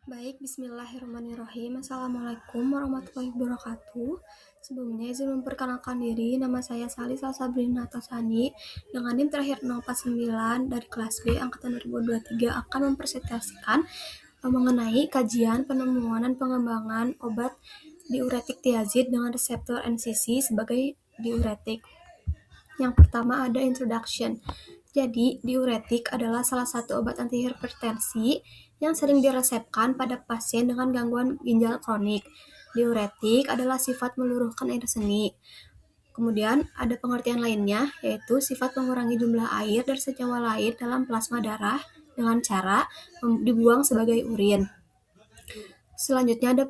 Baik, bismillahirrahmanirrahim. Assalamualaikum warahmatullahi wabarakatuh. Sebelumnya izin memperkenalkan diri, nama saya Salisa Sabrina Tosani dengan NIM terakhir 049 dari kelas B angkatan 2023 akan mempresentasikan mengenai kajian penemuan dan pengembangan obat diuretik tiazid dengan reseptor NCC sebagai diuretik. Yang pertama ada introduction. Jadi, diuretik adalah salah satu obat antihipertensi yang sering diresepkan pada pasien dengan gangguan ginjal kronik. Diuretik adalah sifat meluruhkan air seni. Kemudian ada pengertian lainnya, yaitu sifat mengurangi jumlah air dan senyawa lain dalam plasma darah dengan cara dibuang sebagai urin. Selanjutnya ada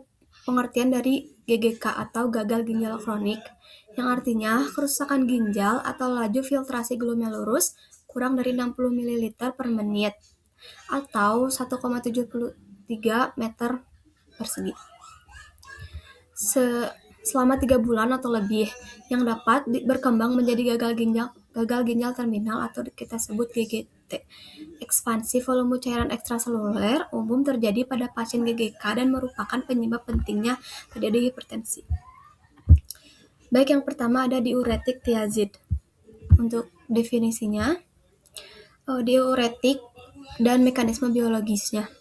pengertian dari GGK atau gagal ginjal kronik, yang artinya kerusakan ginjal atau laju filtrasi glomerulus kurang dari 60 ml per menit atau 1,73 meter persegi selama 3 bulan atau lebih, yang dapat berkembang menjadi gagal ginjal terminal atau kita sebut GGT. Ekspansi volume cairan ekstraseluler umum terjadi pada pasien GGK dan merupakan penyebab pentingnya terjadi hipertensi. Baik, yang pertama ada diuretik tiazid. Untuk definisinya, diuretik dan mekanisme biologisnya.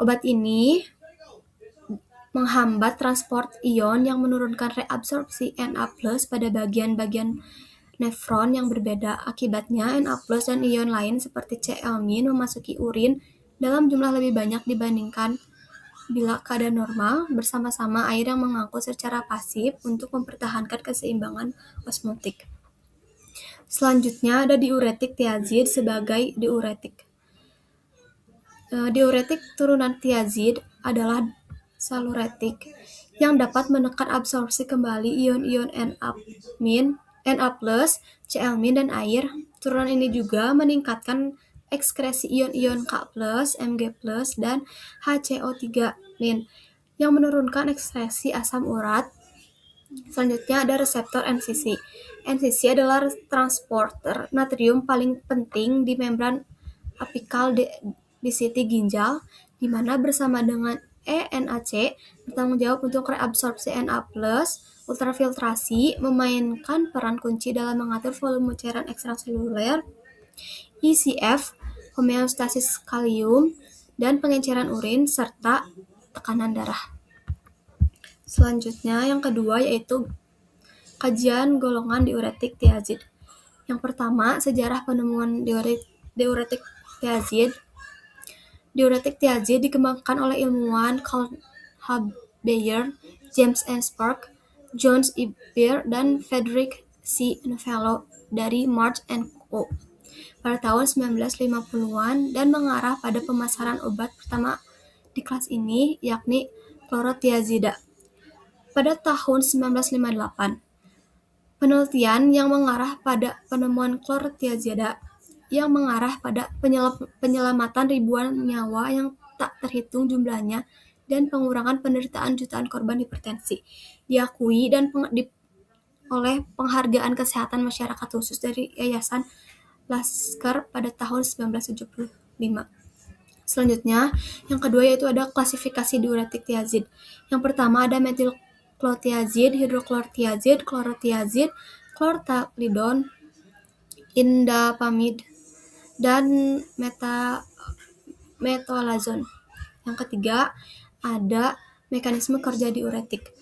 Obat ini menghambat transport ion yang menurunkan reabsorpsi Na+ pada bagian-bagian nefron yang berbeda. Akibatnya, Na+ dan ion lain seperti Cl- memasuki urin dalam jumlah lebih banyak dibandingkan bila keadaan normal bersama-sama air yang mengangkut secara pasif untuk mempertahankan keseimbangan osmotik. Selanjutnya ada diuretik tiazid sebagai diuretik. Diuretik turunan tiazid adalah saluretik yang dapat menekan absorpsi kembali ion-ion Na+, Cl- dan air. Turunan ini juga meningkatkan ekskresi ion-ion K+, Mg+, dan HCO3- yang menurunkan ekskresi asam urat. Selanjutnya ada reseptor NCC. NCC adalah transporter natrium paling penting di membran apikal DCT ginjal, di mana bersama dengan NAC bertanggung jawab untuk reabsorpsi Na+, ultrafiltrasi, memainkan peran kunci dalam mengatur volume cairan ekstraseluler, ECF, homeostasis kalium, dan pengenceran urin, serta tekanan darah. Selanjutnya, yang kedua yaitu kajian golongan diuretik tiazid. Yang pertama, sejarah penemuan diuretik tiazid. Diuretik tiazid dikembangkan oleh ilmuwan Carl H. Bayer, James N. Spark, John E. Beer, dan Frederick C. Novello dari March & Co. pada tahun 1950-an dan mengarah pada pemasaran obat pertama di kelas ini, yakni chlorothiazida pada tahun 1958. Penelitian yang mengarah pada penemuan chlorothiazida yang mengarah pada penyelamatan ribuan nyawa yang tak terhitung jumlahnya dan pengurangan penderitaan jutaan korban hipertensi, diakui dan oleh Penghargaan Kesehatan Masyarakat Khusus dari Yayasan Lasker pada tahun 1975. Selanjutnya, yang kedua yaitu ada klasifikasi diuretik tiazid. Yang pertama ada metilclothiazid, hidrochlorothiazid, chlorothiazid, chlorthalidon, indapamid, dan metolazon. Yang ketiga ada mekanisme kerja diuretik.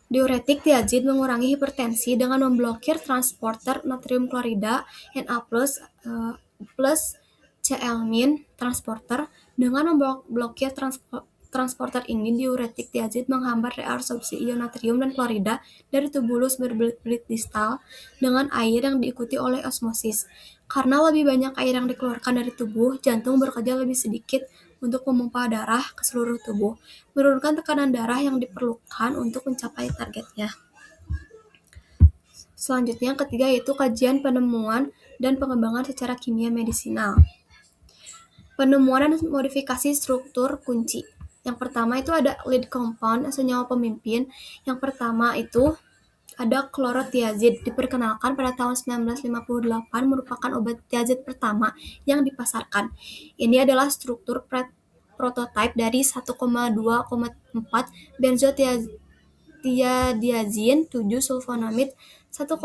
Diuretik tiazid mengurangi hipertensi dengan memblokir transporter natrium klorida Na+, plus Cl- transporter. Dengan memblokir transporter ini, diuretik tiazid menghambat reabsorpsi ion natrium dan klorida dari tubulus berbelit distal dengan air yang diikuti oleh osmosis. Karena lebih banyak air yang dikeluarkan dari tubuh, jantung bekerja lebih sedikit untuk memompa darah ke seluruh tubuh, menurunkan tekanan darah yang diperlukan untuk mencapai targetnya. Selanjutnya, yang ketiga yaitu kajian penemuan dan pengembangan secara kimia medisinal. Penemuan dan modifikasi struktur kunci. Yang pertama itu ada lead compound, senyawa pemimpin. Yang pertama itu ada chlorothiazid, diperkenalkan pada tahun 1958, merupakan obat tiazid pertama yang dipasarkan. Ini adalah struktur prototipe dari 1,2,4 benzotiazin 7 sulfonamid 1,1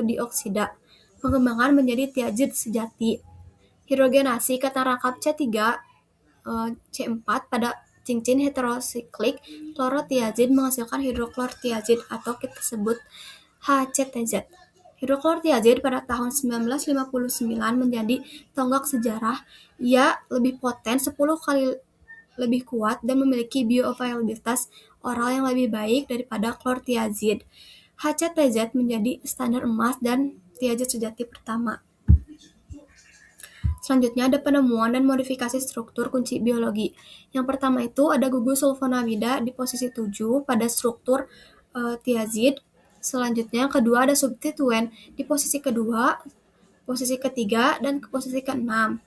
dioksida. Pengembangan menjadi tiazid sejati. Hidrogenasi kata rangkap C3 C4 pada cincin heterosiklik klorotiazid menghasilkan hidroklortiazid atau kita sebut HCTZ. Hidroklortiazid pada tahun 1959 menjadi tonggak sejarah. Ia lebih poten 10 kali lebih kuat dan memiliki bioavailabilitas oral yang lebih baik daripada klortiazid. HCTZ menjadi standar emas dan tiazid sejati pertama. Selanjutnya ada penemuan dan modifikasi struktur kunci biologi. Yang pertama itu ada gugus sulfonamida di posisi 7 pada struktur tiazid. Selanjutnya yang kedua ada substituen di posisi kedua, posisi ketiga, dan posisi keenam.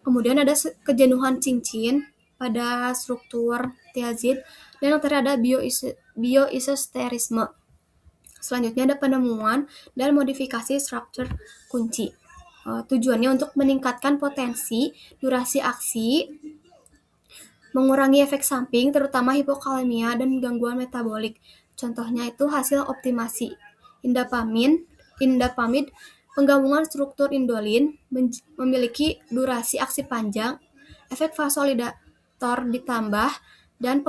Kemudian ada kejenuhan cincin pada struktur tiazid, dan yang terakhir ada bioisosterisme. Selanjutnya ada penemuan dan modifikasi struktur kunci. Tujuannya untuk meningkatkan potensi, durasi aksi, mengurangi efek samping, terutama hipokalemia dan gangguan metabolik. Contohnya itu hasil optimasi indapamid, penggabungan struktur indolin, memiliki durasi aksi panjang, efek vasodilator ditambah, dan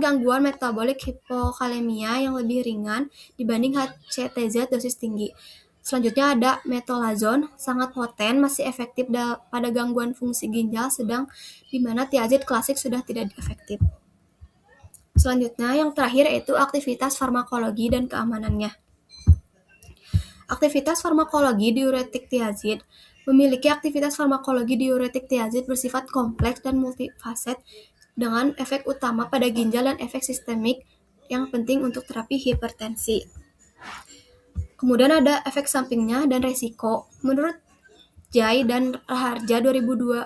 gangguan metabolik hipokalemia yang lebih ringan dibanding HCTZ dosis tinggi. Selanjutnya ada metolazon, sangat poten, masih efektif pada gangguan fungsi ginjal, sedang di mana tiazid klasik sudah tidak efektif. Selanjutnya yang terakhir yaitu aktivitas farmakologi dan keamanannya. Aktivitas farmakologi diuretik tiazid. Memiliki aktivitas farmakologi diuretik tiazid bersifat kompleks dan multifaset dengan efek utama pada ginjal dan efek sistemik yang penting untuk terapi hipertensi. Kemudian ada efek sampingnya dan resiko. Menurut Jai dan Raharja 2002,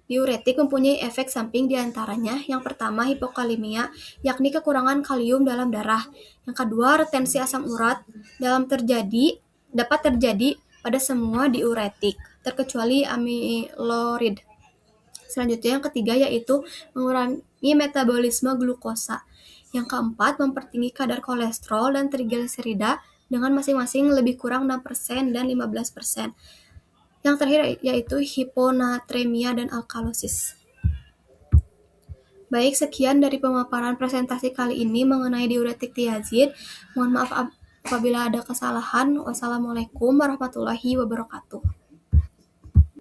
diuretik mempunyai efek samping diantaranya yang pertama hipokalemia, yakni kekurangan kalium dalam darah. Yang kedua retensi asam urat dapat terjadi pada semua diuretik, terkecuali amilorid. Selanjutnya yang ketiga yaitu mengurangi metabolisme glukosa. Yang keempat, mempertinggi kadar kolesterol dan trigliserida dengan masing-masing lebih kurang 6% dan 15%. Yang terakhir yaitu hiponatremia dan alkalosis. Baik, sekian dari pemaparan presentasi kali ini mengenai diuretik tiazid. Mohon maaf apabila ada kesalahan. Wassalamualaikum warahmatullahi wabarakatuh.